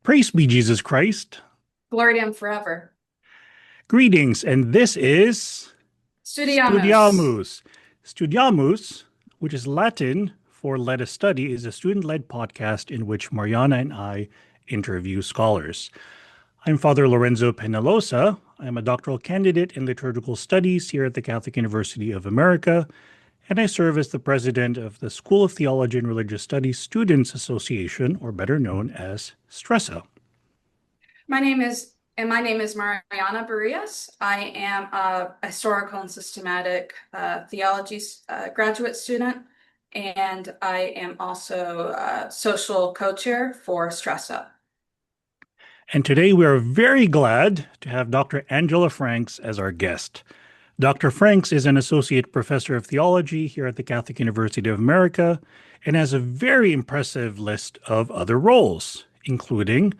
Praise be Jesus Christ. Glory to him forever. Greetings, and this is Studeamus. Studiamus. Studiamus, which is Latin for Let Us Study, is a student-led podcast in which Mariana and I interview scholars. I'm Father Lorenzo Penalosa. I'm a doctoral candidate in liturgical studies here at the Catholic University of America, and I serve as the president of the School of Theology and Religious Studies Students Association, or better known as STRESA. My name is Mariana Barrias. I am a historical and systematic theology graduate student, and I am also social co-chair for Stressa. And today we are very glad to have Dr. Angela Franks as our guest. Dr. Franks is an associate professor of theology here at the Catholic University of America and has a very impressive list of other roles, including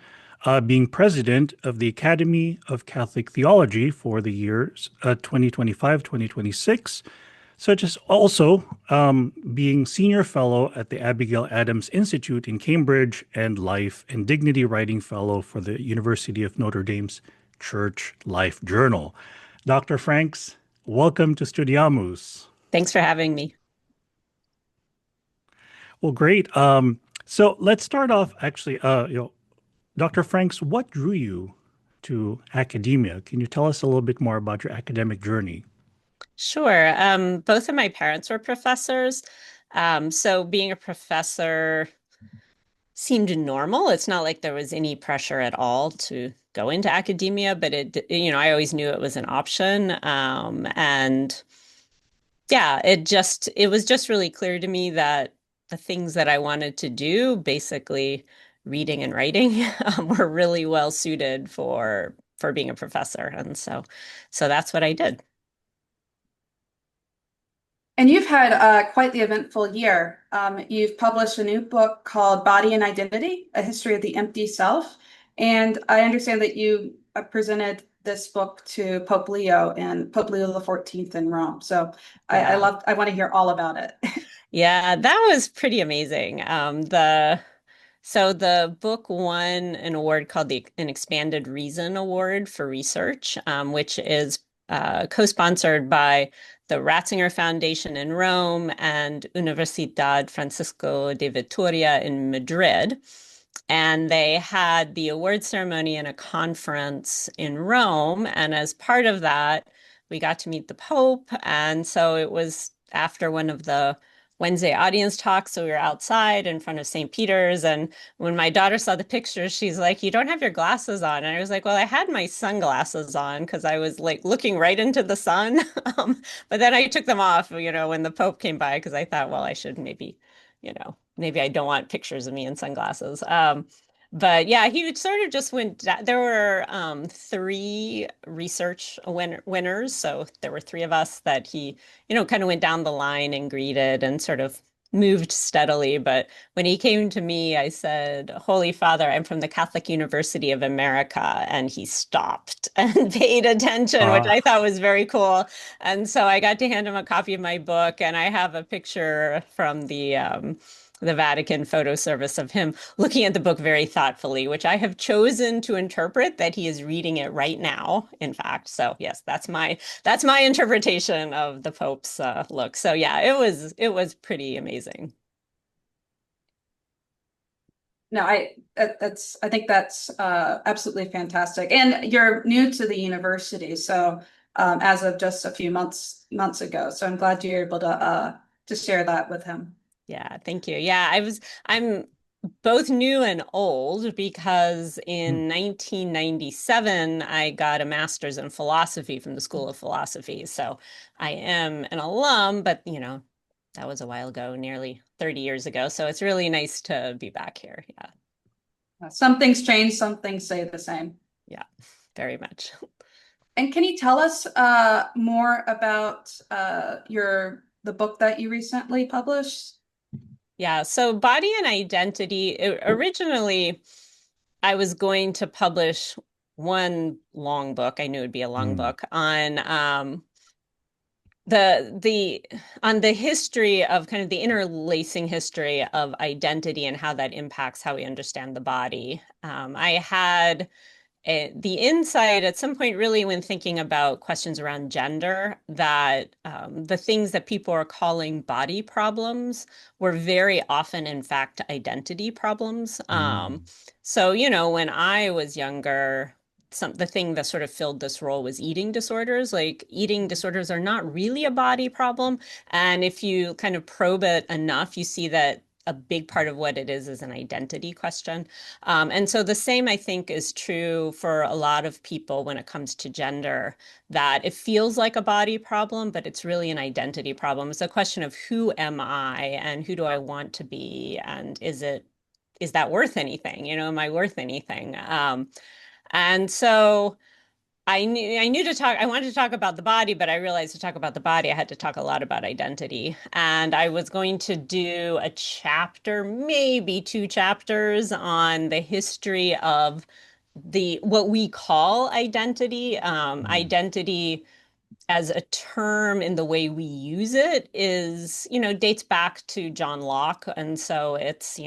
being president of the Academy of Catholic Theology for the years 2025-2026, such as also being senior fellow at the Abigail Adams Institute in Cambridge and Life and Dignity Writing Fellow for the University of Notre Dame's Church Life Journal. Dr. Franks, welcome to Studiamus. Thanks for having me. Well, great. So let's start off actually, Dr. Franks, what drew you to academia? Can you tell us a little bit more about your academic journey? Sure. Both of my parents were professors. So being a professor seemed normal. It's not like there was any pressure at all to go into academia, but I always knew it was an option. And yeah, it was just really clear to me that the things that I wanted to do, basically reading and writing, were really well suited for being a professor. And so that's what I did. And you've had quite the eventful year. You've published a new book called Body and Identity, A History of the Empty Self. And I understand that you presented this book to Pope Leo and Pope Leo the 14th in Rome. So Yeah. I want to hear all about it. Yeah, that was pretty amazing. So the book won an award called an Expanded Reason Award for research, which is co-sponsored by the Ratzinger Foundation in Rome and Universidad Francisco de Vitoria in Madrid. And they had the award ceremony and a conference in Rome. And as part of that, we got to meet the Pope. And so it was after one of the Wednesday audience talks. So we were outside in front of St. Peter's. And when my daughter saw the pictures, she's like, "You don't have your glasses on." And I was like, "Well, I had my sunglasses on because I was like looking right into the sun." But then I took them off, when the Pope came by, because I thought, well, I should maybe I don't want pictures of me in sunglasses. But yeah, he sort of just there were three research winners. So there were three of us that he, kind of went down the line and greeted and sort of moved steadily. But when he came to me, I said, "Holy Father, I'm from the Catholic University of America." And he stopped and paid attention, which I thought was very cool. And so I got to hand him a copy of my book, and I have a picture from the Vatican photo service of him looking at the book very thoughtfully, which I have chosen to interpret that he is reading it right now, in fact. So yes, that's my interpretation of the Pope's look. So yeah, it was pretty amazing. No, I think that's absolutely fantastic. And you're new to the university, so as of just a few months ago. So I'm glad you're able to share that with him. Yeah, thank you. Yeah, I'm both new and old because Hmm. in 1997 I got a master's in philosophy from the School of Philosophy. So I am an alum, but that was a while ago, nearly 30 years ago. So it's really nice to be back here. Yeah. Some things change, some things stay the same. Yeah, very much. And can you tell us more about the book that you recently published? Yeah, so Body and Identity, originally I was going to publish one long book. I knew it'd be a long Hmm. book on the on the history of kind of the interlacing history of identity and how that impacts how we understand the body. I had the insight at some point, really, when thinking about questions around gender, that the things that people are calling body problems were very often, in fact, identity problems. So, when I was younger, the thing that sort of filled this role was eating disorders. Like, eating disorders are not really a body problem. And if you kind of probe it enough, you see that a big part of what it is an identity question. And so the same, I think, is true for a lot of people when it comes to gender, that it feels like a body problem, but it's really an identity problem. It's a question of who am I and who do I want to be? And is that worth anything? Am I worth anything? And so I wanted to talk about the body, but I realized to talk about the body, I had to talk a lot about identity. And I was going to do a chapter, maybe two chapters, on the history of what we call identity. Identity as a term in the way we use it dates back to John Locke. And so it's,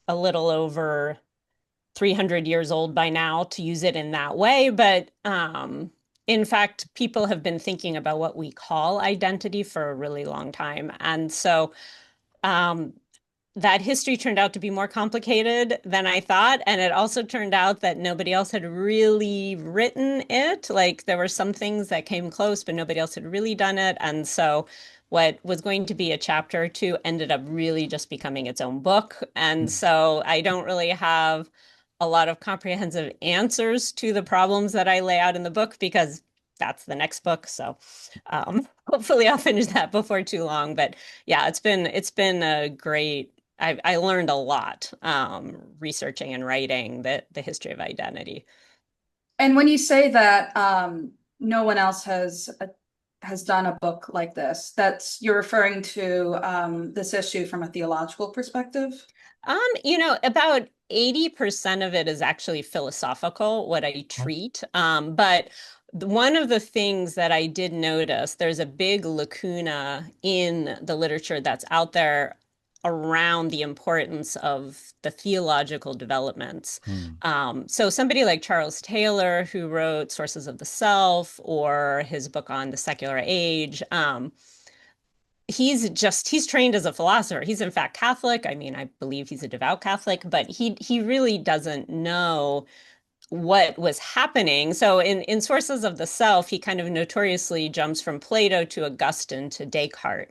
a little over 300 years old by now to use it in that way. But in fact, people have been thinking about what we call identity for a really long time. And so um, that history turned out to be more complicated than I thought. And it also turned out that nobody else had really written it. Like, there were some things that came close, but nobody else had really done it. And so what was going to be a chapter or two ended up really just becoming its own book. And so I don't really have a lot of comprehensive answers to the problems that I lay out in the book, because that's the next book. So hopefully I'll finish that before too long. But yeah, it's been a great. I learned a lot researching and writing the history of identity. And when you say that no one else has done a book like this, you're referring to this issue from a theological perspective? About 80% of it is actually philosophical, what I treat. But one of the things that I did notice, there's a big lacuna in the literature that's out there around the importance of the theological developments. So somebody like Charles Taylor, who wrote Sources of the Self, or his book on the secular age, he's trained as a philosopher. He's in fact Catholic. I mean, I believe he's a devout Catholic, but he really doesn't know what was happening. So in Sources of the Self, he kind of notoriously jumps from Plato to Augustine to Descartes.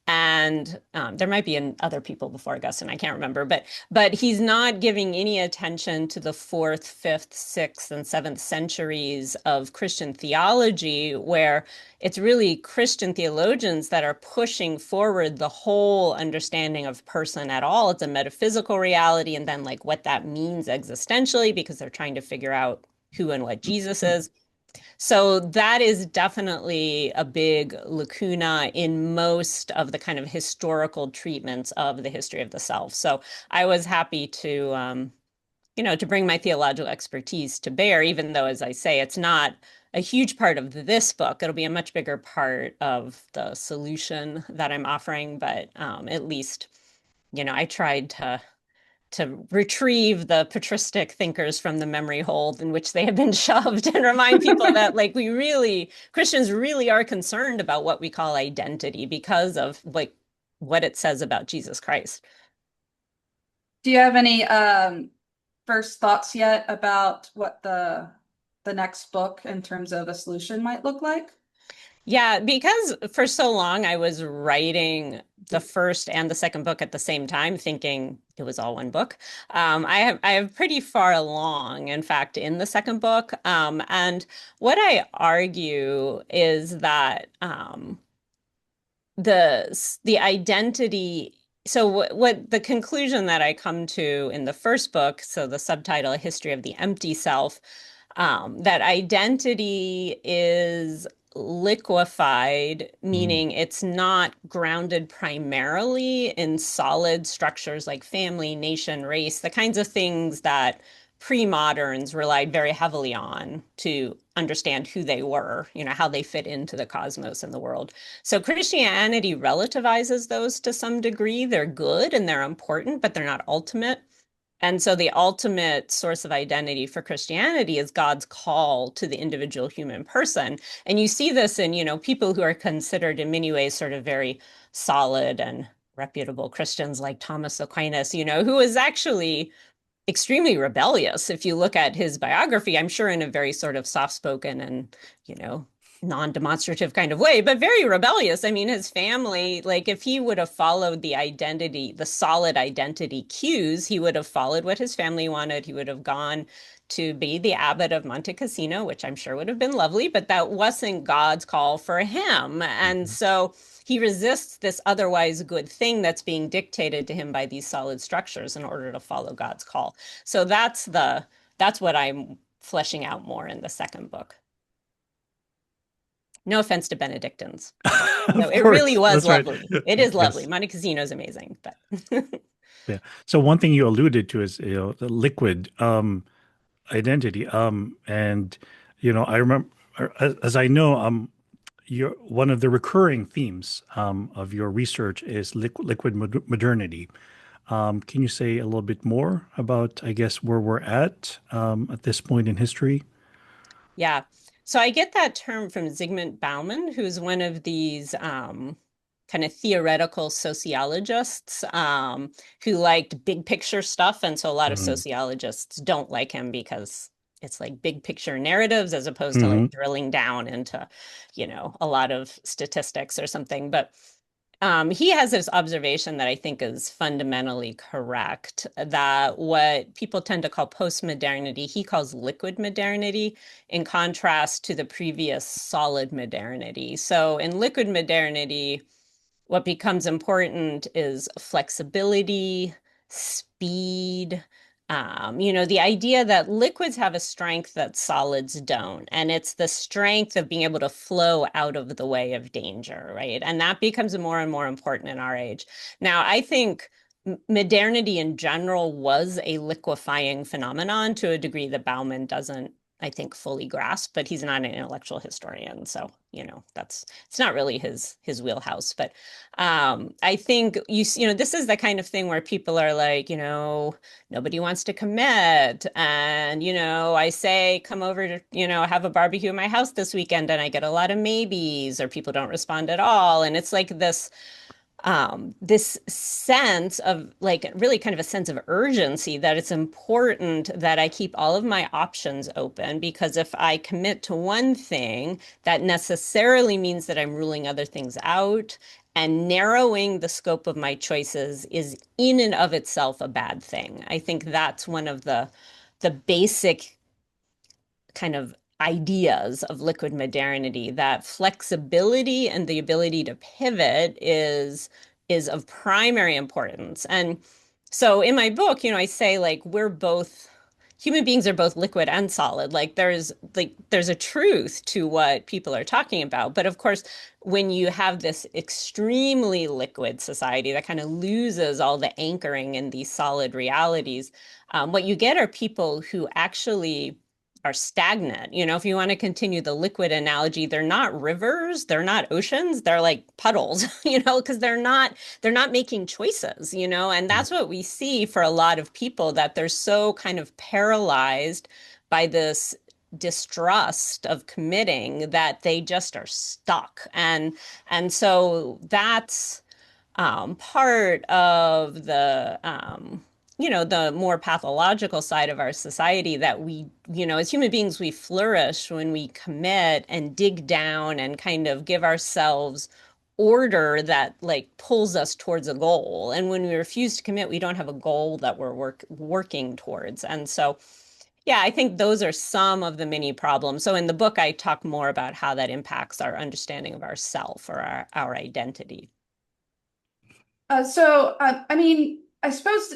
And there might be other people before Augustine, I can't remember, but he's not giving any attention to the fourth, fifth, sixth, and seventh centuries of Christian theology, where it's really Christian theologians that are pushing forward the whole understanding of person at all. It's a metaphysical reality, and then like what that means existentially, because they're trying to figure out who and what Jesus is. So that is definitely a big lacuna in most of the kind of historical treatments of the history of the self. So I was happy to bring my theological expertise to bear, even though, as I say, it's not a huge part of this book. It'll be a much bigger part of the solution that I'm offering. But at least, I tried to retrieve the patristic thinkers from the memory hole in which they have been shoved, and remind people that like Christians really are concerned about what we call identity because of like what it says about Jesus Christ. Do you have any first thoughts yet about what the next book in terms of a solution might look like? Yeah, because for so long I was writing the first and the second book at the same time, thinking it was all one book. I have pretty far along, in fact, in the second book. And what I argue is that the identity. So what the conclusion that I come to in the first book, so the subtitle, A History of the Empty Self, that identity is liquefied, meaning it's not grounded primarily in solid structures like family, nation, race, the kinds of things that pre-moderns relied very heavily on to understand who they were, how they fit into the cosmos and the world. So Christianity relativizes those to some degree. They're good and they're important, but they're not ultimate. And so the ultimate source of identity for Christianity is God's call to the individual human person. And you see this in, people who are considered in many ways sort of very solid and reputable Christians like Thomas Aquinas, who is actually extremely rebellious. If you look at his biography, I'm sure in a very sort of soft-spoken and, non-demonstrative kind of way, but very rebellious. I mean, his family, like if he would have followed the solid identity cues, he would have followed what his family wanted. He would have gone to be the abbot of Monte Cassino, which I'm sure would have been lovely, but that wasn't God's call for him. And so he resists this otherwise good thing that's being dictated to him by these solid structures in order to follow God's call. So that's what I'm fleshing out more in the second book. No offense to Benedictines. No, it really was lovely. Right. It is lovely. Yes. Monte Cassino is amazing, but yeah. So one thing you alluded to is the liquid identity. And I remember, as I know, one of the recurring themes of your research is liquid modernity. Can you say a little bit more about, I guess, where we're at this point in history? Yeah. So I get that term from Zygmunt Bauman, who's one of these kind of theoretical sociologists who liked big picture stuff. And so a lot of sociologists don't like him because it's like big picture narratives as opposed to like drilling down into, a lot of statistics or something. But he has this observation that I think is fundamentally correct, that what people tend to call postmodernity, he calls liquid modernity, in contrast to the previous solid modernity. So in liquid modernity, what becomes important is flexibility, speed, the idea that liquids have a strength that solids don't. And it's the strength of being able to flow out of the way of danger, right? And that becomes more and more important in our age. Now, I think modernity in general was a liquefying phenomenon to a degree that Bauman doesn't, I think, fully grasp, but he's not an intellectual historian. So, it's not really his wheelhouse. But I think, this is the kind of thing where people are like, nobody wants to commit. And, I say, come over to, have a barbecue at my house this weekend, and I get a lot of maybes, or people don't respond at all. And it's like this sense of like really kind of a sense of urgency that it's important that I keep all of my options open, because if I commit to one thing, that necessarily means that I'm ruling other things out, and narrowing the scope of my choices is in and of itself a bad thing. I think that's one of the basic kind of ideas of liquid modernity, that flexibility and the ability to pivot is of primary importance. And so in my book, I say like human beings are both liquid and solid. Like there's a truth to what people are talking about. But of course, when you have this extremely liquid society that kind of loses all the anchoring in these solid realities, what you get are people who actually are stagnant. If you want to continue the liquid analogy, they're not rivers, they're not oceans, they're like puddles, because they're not making choices, and that's what we see for a lot of people, that they're so kind of paralyzed by this distrust of committing that they just are stuck. And so that's part of the the more pathological side of our society, that we, as human beings, we flourish when we commit and dig down and kind of give ourselves order that like pulls us towards a goal. And when we refuse to commit, we don't have a goal that we're working towards. And so, yeah, I think those are some of the many problems. So in the book, I talk more about how that impacts our understanding of ourself or our identity. I mean, I suppose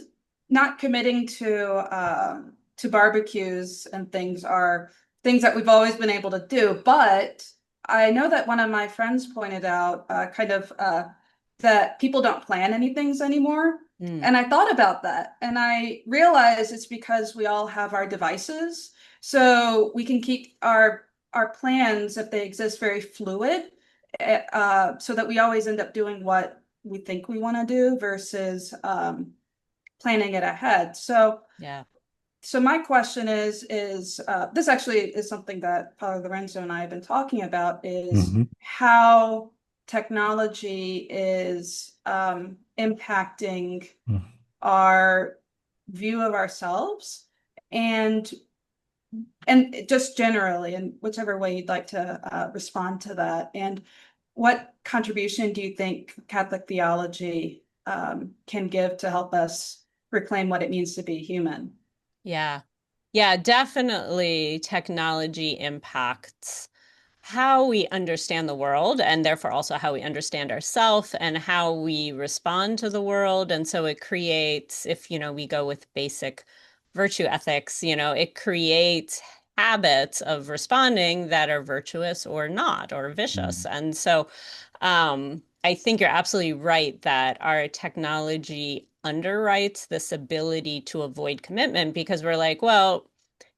not committing to barbecues and things are things that we've always been able to do. But I know that one of my friends pointed out that people don't plan any things anymore. And I thought about that, and I realized it's because we all have our devices, so we can keep our our plans, if they exist, very fluid, so that we always end up doing what we think we want to do versus planning it ahead. Yeah. So my question is this actually is something that Father Lorenzo and I have been talking about, is Mhm. how technology is impacting Mhm. our view of ourselves and just generally, in whichever way you'd like to respond to that. And what contribution do you think Catholic theology can give to help us reclaim what it means to be human? Yeah. Yeah, definitely technology impacts how we understand the world and therefore also how we understand ourselves and how we respond to the world. And so it creates, if, we go with basic virtue ethics, it creates habits of responding that are virtuous or not, or vicious. Mhm. And so I think you're absolutely right that our technology underwrites this ability to avoid commitment because we're like, well,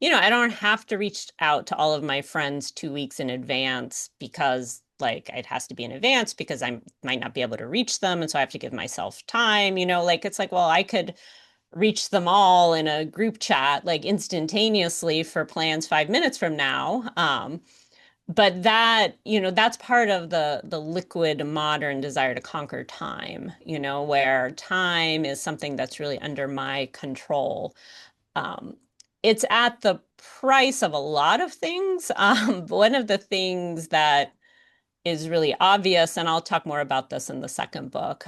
I don't have to reach out to all of my friends 2 weeks in advance because like it has to be in advance because I might not be able to reach them. And so I have to give myself time, like it's like, well, I could reach them all in a group chat like instantaneously for plans 5 minutes from now. But that's part of the liquid modern desire to conquer time, where time is something that's really under my control. Um, it's at the price of a lot of things. One of the things that is really obvious, and I'll talk more about this in the second book,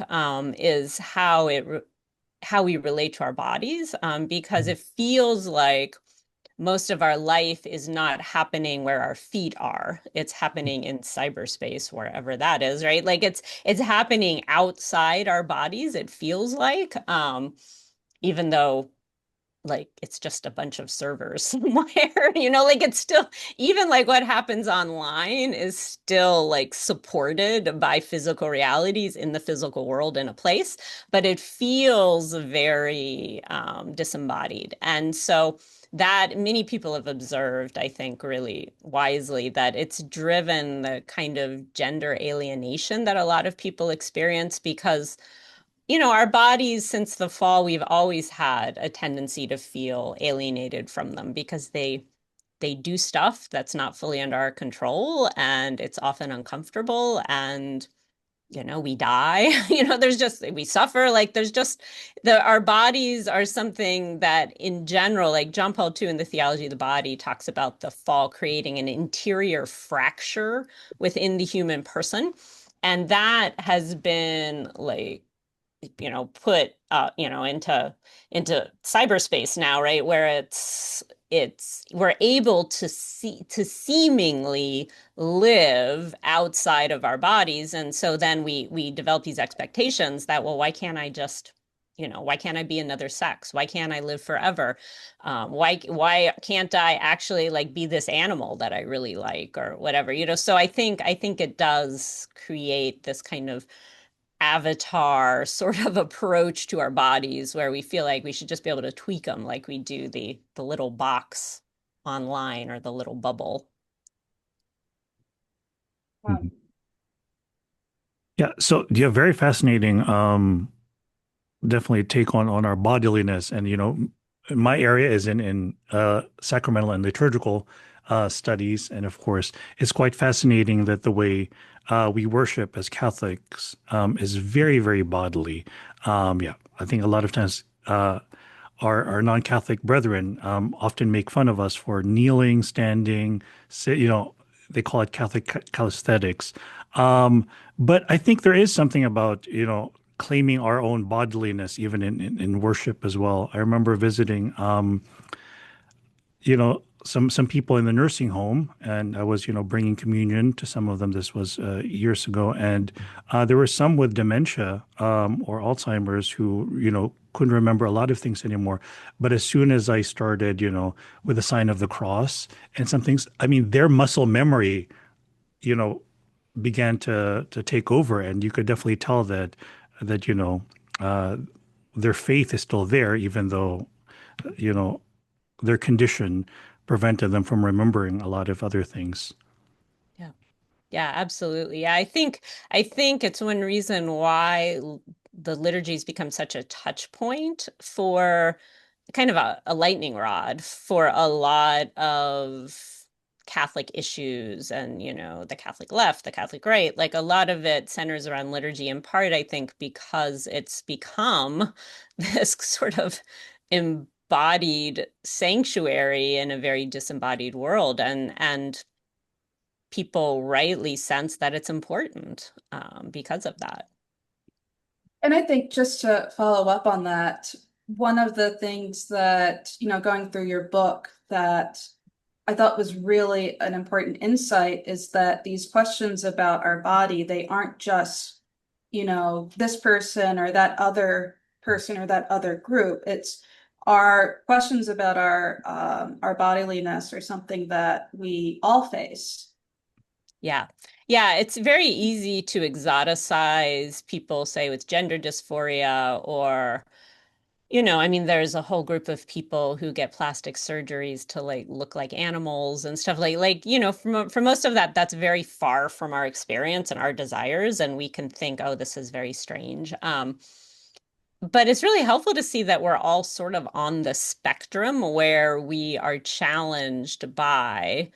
is how we relate to our bodies, because it feels like most of our life is not happening where our feet are. It's happening in cyberspace, wherever that is, right? Like it's happening outside our bodies, it feels like, even though like it's just a bunch of servers somewhere, like it's still, even like what happens online is still like supported by physical realities in the physical world in a place, but it feels very disembodied. And so that many people have observed, I think, really wisely, that it's driven the kind of gender alienation that a lot of people experience because our bodies since the fall, we've always had a tendency to feel alienated from them because they do stuff that's not fully under our control and it's often uncomfortable and we die. We suffer. Like there's just our bodies are something that in general, like John Paul II in the Theology of the Body talks about the fall creating an interior fracture within the human person. And that has been like put into cyberspace now, right? Where it's we're able to seemingly live outside of our bodies, and so then we develop these expectations that, well, why can't I be another sex? Why can't I live forever? Why can't I actually like be this animal that I really like or whatever? So I think it does create this kind of avatar sort of approach to our bodies where we feel like we should just be able to tweak them like we do the little box online or the little bubble. Mhm. Yeah, so you have very fascinating, definitely take on our bodiliness, and my area is in sacramental and liturgical studies, and of course, it's quite fascinating that the way we worship as Catholics is very, very bodily. Yeah, I think a lot of times our non-Catholic brethren often make fun of us for kneeling, standing, they call it Catholic calisthenics. Um, but I think there is something about, claiming our own bodiliness, even in worship as well. I remember visiting, some people in the nursing home, and I was, bringing communion to some of them. This was years ago, and there were some with dementia or Alzheimer's who, couldn't remember a lot of things anymore. But as soon as I started, with the sign of the cross and some things, I mean, their muscle memory, you know, began to take over, and you could definitely tell that uh, their faith is still there, even though you know their condition prevented them from remembering a lot of other things. Yeah. Yeah, absolutely. Yeah, I think it's one reason why the liturgy's become such a touch point for kind of a lightning rod for a lot of Catholic issues and, the Catholic left, the Catholic right. Like a lot of it centers around liturgy in part, I think, because it's become this sort of embodied sanctuary in a very disembodied world. And people rightly sense that it's important because of that. And I think just to follow up on that, one of the things that, going through your book that I thought was really an important insight is that these questions about our body, they aren't just, this person or that other person or that other group. It's our questions about our bodiliness or something that we all face. Yeah. Yeah, it's very easy to exoticize people, say, with gender dysphoria or, I mean, there's a whole group of people who get plastic surgeries to like look like animals and stuff like, for most of that, that's very far from our experience and our desires. And we can think, oh, this is very strange. But it's really helpful to see that we're all sort of on the spectrum where we are challenged by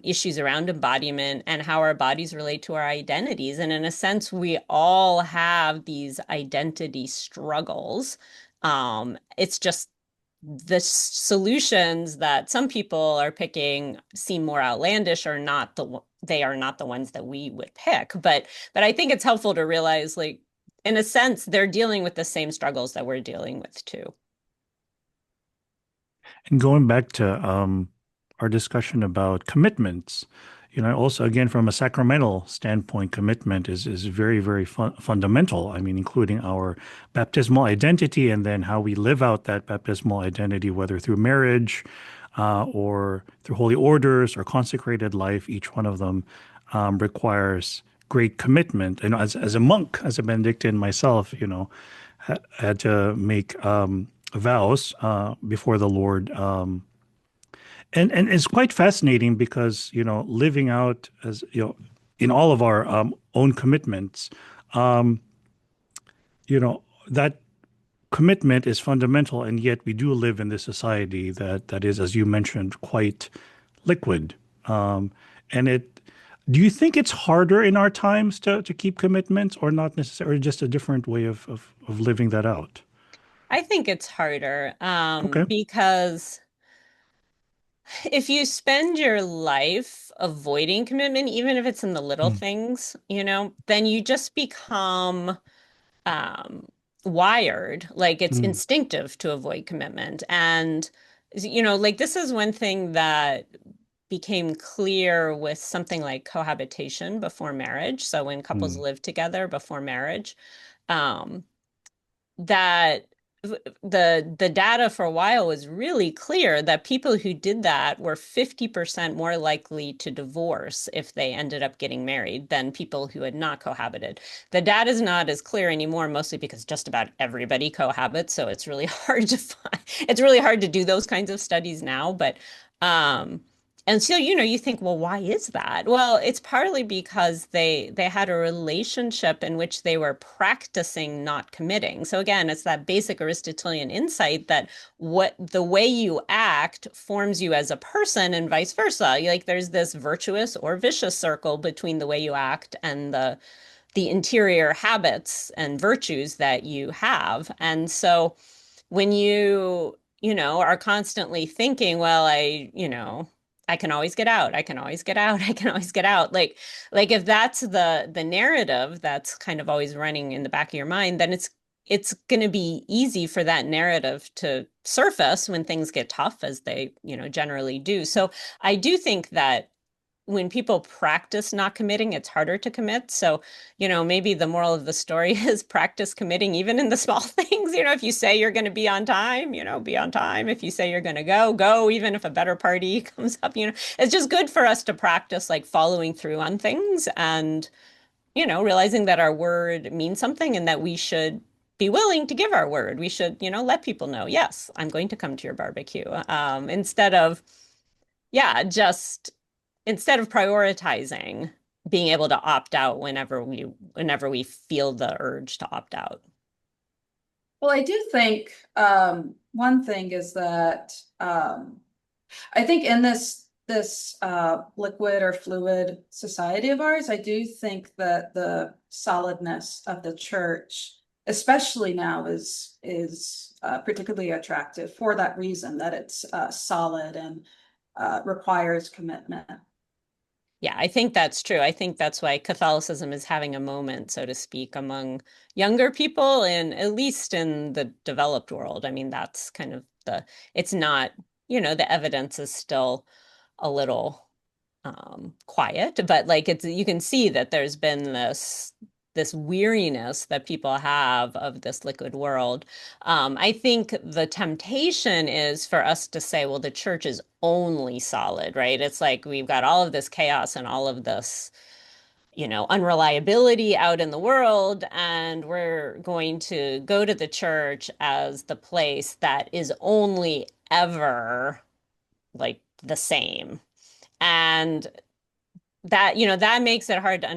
issues around embodiment and how our bodies relate to our identities. And in a sense, we all have these identity struggles. It's just the solutions that some people are picking seem more outlandish or they are not the ones that we would pick. But I think it's helpful to realize, like, in a sense, they're dealing with the same struggles that we're dealing with too. And going back to our discussion about commitments, also again from a sacramental standpoint, commitment is very, very fundamental. I mean, including our baptismal identity and then how we live out that baptismal identity, whether through marriage or through holy orders or consecrated life. Each one of them requires great commitment. As a monk, as a Benedictine myself, had to make vows before the Lord. And it's quite fascinating because, living out as, in all of our own commitments, um, that commitment is fundamental. And yet we do live in this society that is, as you mentioned, quite liquid. And do you think it's harder in our times to keep commitments or not necessarily, just a different way of living that out? I think it's harder Okay. because if you spend your life avoiding commitment, even if it's in the little Mm, things, then you just become um, wired, like it's mm, instinctive to avoid commitment. And, like this is one thing that became clear with something like cohabitation before marriage. So when couples mm. live together before marriage, um, that the data for a while was really clear that people who did that were 50% more likely to divorce if they ended up getting married than people who had not cohabited. The data is not as clear anymore, mostly because just about everybody cohabits, so it's really hard to find, it's really hard to do those kinds of studies now, but um and so, you think, well, why is that? Well, it's partly because they had a relationship in which they were practicing not committing. So again, it's that basic Aristotelian insight that what the way you act forms you as a person and vice versa. Like there's this virtuous or vicious circle between the way you act and the interior habits and virtues that you have. And so when you are constantly thinking, well, I can always get out. I can always get out. I can always get out. Like if that's the narrative that's kind of always running in the back of your mind, then it's going to be easy for that narrative to surface when things get tough, as they, generally do. So I do think that when people practice not committing, it's harder to commit. So, maybe the moral of the story is practice committing even in the small things. If you say you're going to be on time, be on time. If you say you're going to go, even if a better party comes up, it's just good for us to practice like following through on things and, realizing that our word means something and that we should be willing to give our word. We should, let people know, yes, I'm going to come to your barbecue, instead of yeah, just instead of prioritizing, being able to opt out whenever we feel the urge to opt out. Well, I do think one thing is that I think in this liquid or fluid society of ours, I do think that the solidness of the church, especially now, is particularly attractive for that reason, that it's solid and requires commitment. Yeah, I think that's true. I think that's why Catholicism is having a moment, so to speak, among younger people, and at least in the developed world. I mean, that's kind of it's not, the evidence is still a little quiet, but like you can see that there's been this weariness that people have of this liquid world. I think the temptation is for us to say, well, the church is only solid, right? It's like we've got all of this chaos and all of this, unreliability out in the world, and we're going to go to the church as the place that is only ever like the same. And that makes it hard to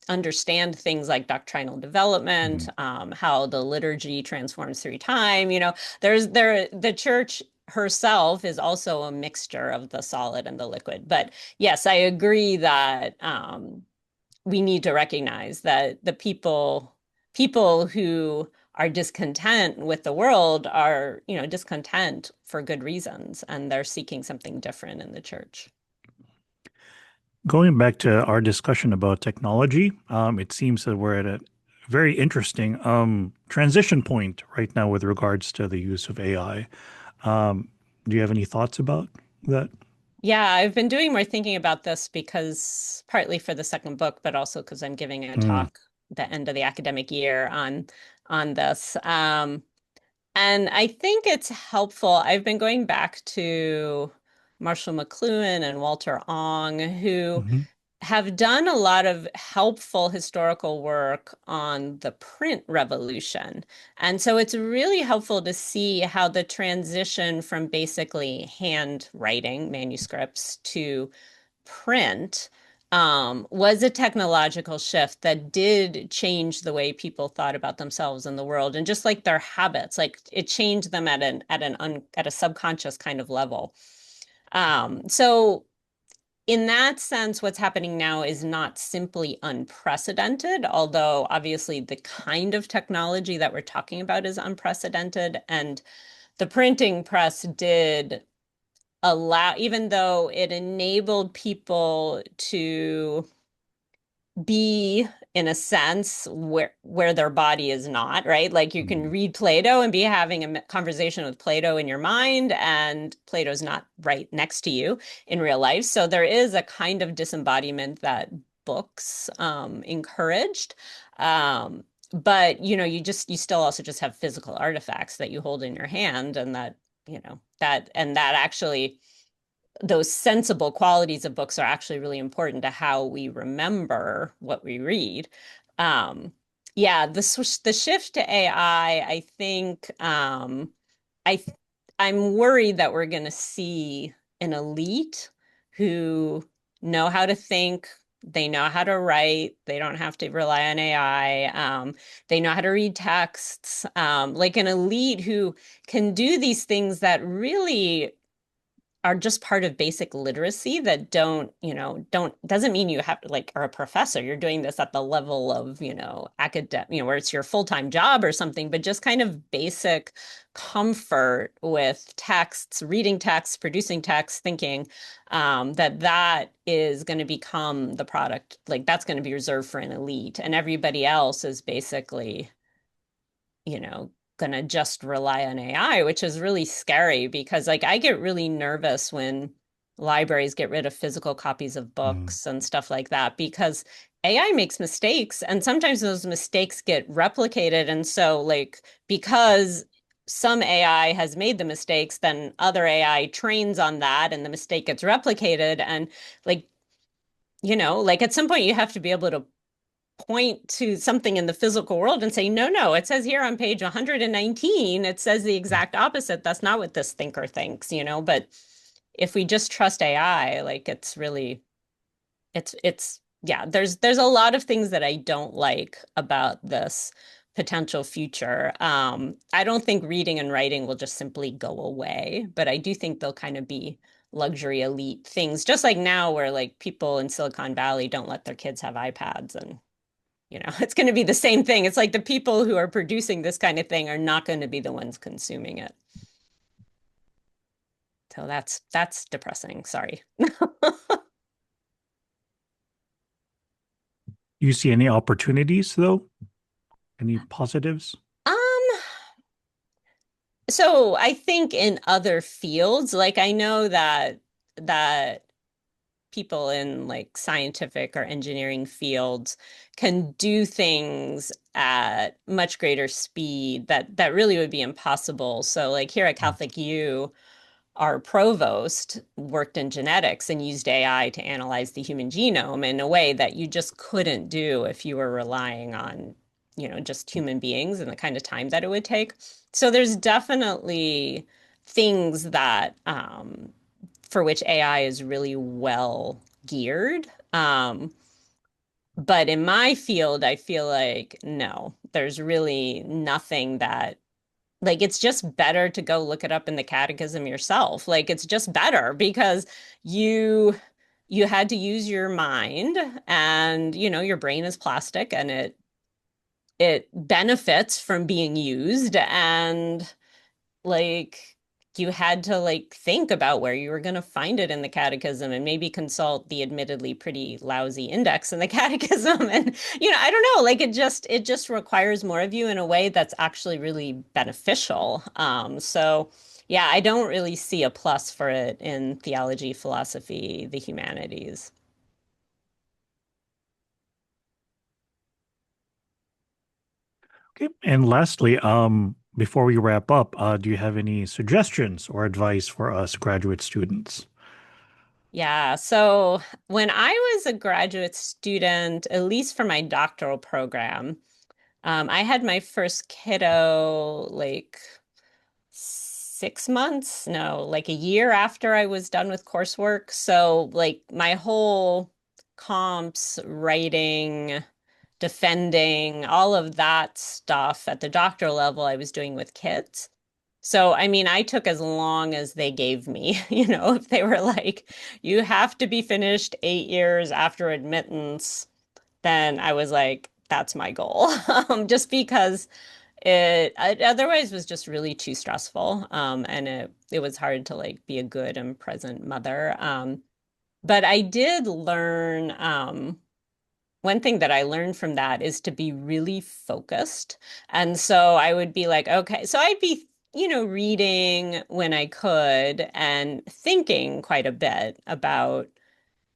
understand things like doctrinal development, how the liturgy transforms through time. The church herself is also a mixture of the solid and the liquid. But yes, I agree that we need to recognize that the people who are discontent with the world are, discontent for good reasons, and they're seeking something different in the church. Going back to our discussion about technology, it seems that we're at a very interesting transition point right now with regards to the use of AI. Do you have any thoughts about that? Yeah, I've been doing more thinking about this because partly for the second book, but also because I'm giving a talk the end of the academic year on this. And I think it's helpful. I've been going back to Marshall McLuhan and Walter Ong, who Mm-hmm. have done a lot of helpful historical work on the print revolution. And so it's really helpful to see how the transition from basically handwriting manuscripts to print was a technological shift that did change the way people thought about themselves and the world, and just like their habits, like it changed them at a subconscious kind of level. So in that sense, what's happening now is not simply unprecedented, although obviously the kind of technology that we're talking about is unprecedented. And the printing press did allow, even though it enabled people to be in a sense where their body is not, right? Like you can read Plato and be having a conversation with Plato in your mind, and Plato's not right next to you in real life. So there is a kind of disembodiment that books encouraged. But you still also just have physical artifacts that you hold in your hand, and that actually those sensible qualities of books are actually really important to how we remember what we read. Yeah, the shift to AI, I think, I I'm worried that we're going to see an elite who know how to think, they know how to write, they don't have to rely on AI, they know how to read texts, like an elite who can do these things that really are just part of basic literacy that doesn't mean you have to like are a professor. You're doing this at the level of, academic, where it's your full-time job or something, but just kind of basic comfort with texts, reading texts, producing texts, thinking that is going to become the product, like that's going to be reserved for an elite, and everybody else is basically, gonna just rely on AI, which is really scary because like I get really nervous when libraries get rid of physical copies of books and stuff like that, because AI makes mistakes and sometimes those mistakes get replicated. And so like because some AI has made the mistakes, then other AI trains on that and the mistake gets replicated. And like, like at some point you have to be able to point to something in the physical world and say, no, no, it says here on page 119, it says the exact opposite. That's not what this thinker thinks, but if we just trust AI, like it's really it's yeah, there's a lot of things that I don't like about this potential future. I don't think reading and writing will just simply go away, but I do think they'll kind of be luxury elite things, just like now where like people in Silicon Valley don't let their kids have iPads and it's going to be the same thing. It's like the people who are producing this kind of thing are not going to be the ones consuming it. So that's depressing. Sorry. Do you see any opportunities though? Any positives? Um, so I think in other fields, like I know that people in like scientific or engineering fields can do things at much greater speed that really would be impossible. So like here at Catholic U, our provost worked in genetics and used AI to analyze the human genome in a way that you just couldn't do if you were relying on, just human beings and the kind of time that it would take. So there's definitely things that for which AI is really well geared. But in my field, I feel like no, there's really nothing that like it's just better to go look it up in the catechism yourself. Like it's just better because you you had to use your mind and your brain is plastic and it benefits from being used and like you had to like think about where you were going to find it in the catechism and maybe consult the admittedly pretty lousy index in the catechism and I don't know, like it just requires more of you in a way that's actually really beneficial. So yeah, I don't really see a plus for it in theology, philosophy, the humanities. Okay. And lastly, before we wrap up, do you have any suggestions or advice for us graduate students? Yeah, so when I was a graduate student, at least for my doctoral program, I had my first kiddo like 6 months, no, like a year after I was done with coursework. So, like, my whole comps, writing, defending, all of that stuff at the doctoral level, I was doing with kids. So, I mean, I took as long as they gave me. If they were like, you have to be finished 8 years after admittance, then I was like, that's my goal. Just because it otherwise was just really too stressful. And it was hard to like be a good and present mother. But I did learn, one thing that I learned from that is to be really focused. And so I would be like, okay, so I'd be, reading when I could and thinking quite a bit about,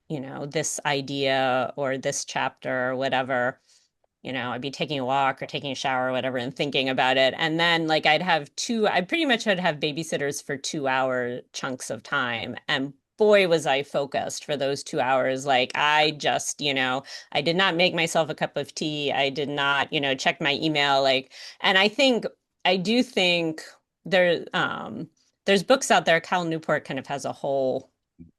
this idea or this chapter or whatever. I'd be taking a walk or taking a shower or whatever and thinking about it. And then like I pretty much would have babysitters for 2 hour chunks of time. And boy, was I focused for those 2 hours. Like I just, I did not make myself a cup of tea. I did not, check my email. And I do think there, there's books out there. Cal Newport kind of has a whole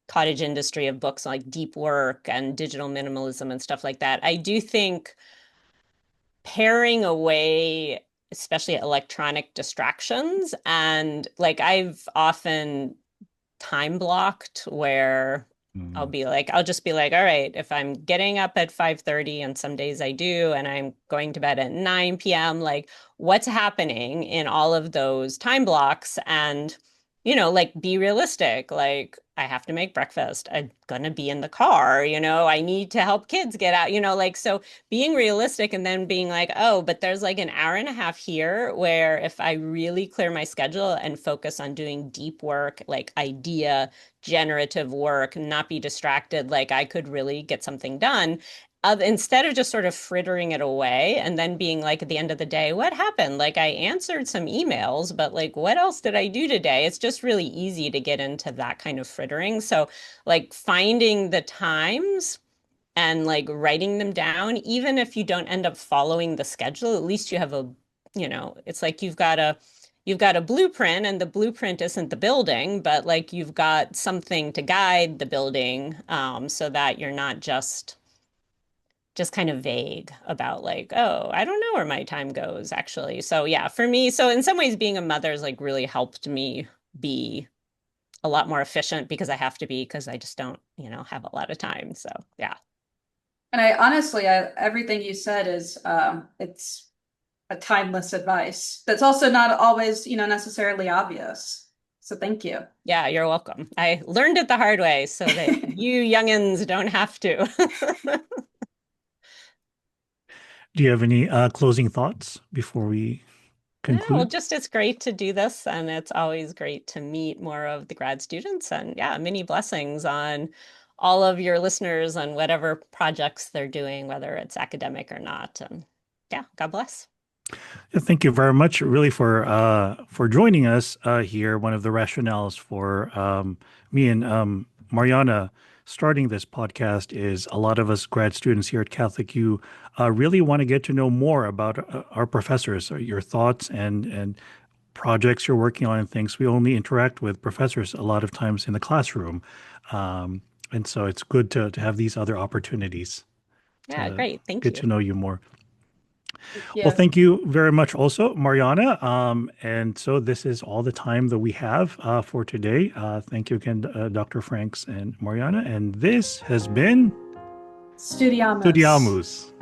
cottage industry of books like deep work and digital minimalism and stuff like that. I do think paring away especially electronic distractions and like I've often time blocked where Mm. I'll just be like, all right, if I'm getting up at 5:30 and some days I do, and I'm going to bed at 9 p.m., like what's happening in all of those time blocks and, like be realistic. Like I have to make breakfast. I'm gonna be in the car, I need to help kids get out, like so being realistic and then being like, oh, but there's like an hour and a half here where if I really clear my schedule and focus on doing deep work, like idea generative work, not be distracted, like I could really get something done. Instead of just sort of frittering it away and then being like at the end of the day, what happened? Like I answered some emails, but like what else did I do today? It's just really easy to get into that kind of frittering. So like finding the times and like writing them down, even if you don't end up following the schedule, at least you have it's like you've got a blueprint, and the blueprint isn't the building, but like you've got something to guide the building, so that you're not just kind of vague about like, oh, I don't know where my time goes actually. So yeah, for me, so in some ways being a mother has like really helped me be a lot more efficient because I have to be, because I just don't, have a lot of time. So yeah. And I honestly, everything you said is, it's a timeless advice. That's also not always, necessarily obvious. So thank you. Yeah, you're welcome. I learned it the hard way so that you youngins don't have to. Do you have any closing thoughts before we Yeah, well, conclude? just it's great to do this, and it's always great to meet more of the grad students. And yeah, many blessings on all of your listeners and whatever projects they're doing, whether it's academic or not. And yeah, God bless. Yeah, thank you very much, really, for joining us here. One of the rationales for me and Mariana starting this podcast is a lot of us grad students here at Catholic U really want to get to know more about our professors, your thoughts and projects you're working on and things. We only interact with professors a lot of times in the classroom, and so it's good to have these other opportunities Yeah, to great. Thank get you. to know you more. Well, Yeah. thank you very much also, Mariana. And so this is all the time that we have for today. Thank you again, Dr. Franks and Mariana. And this has been Studiamus. Studiamus.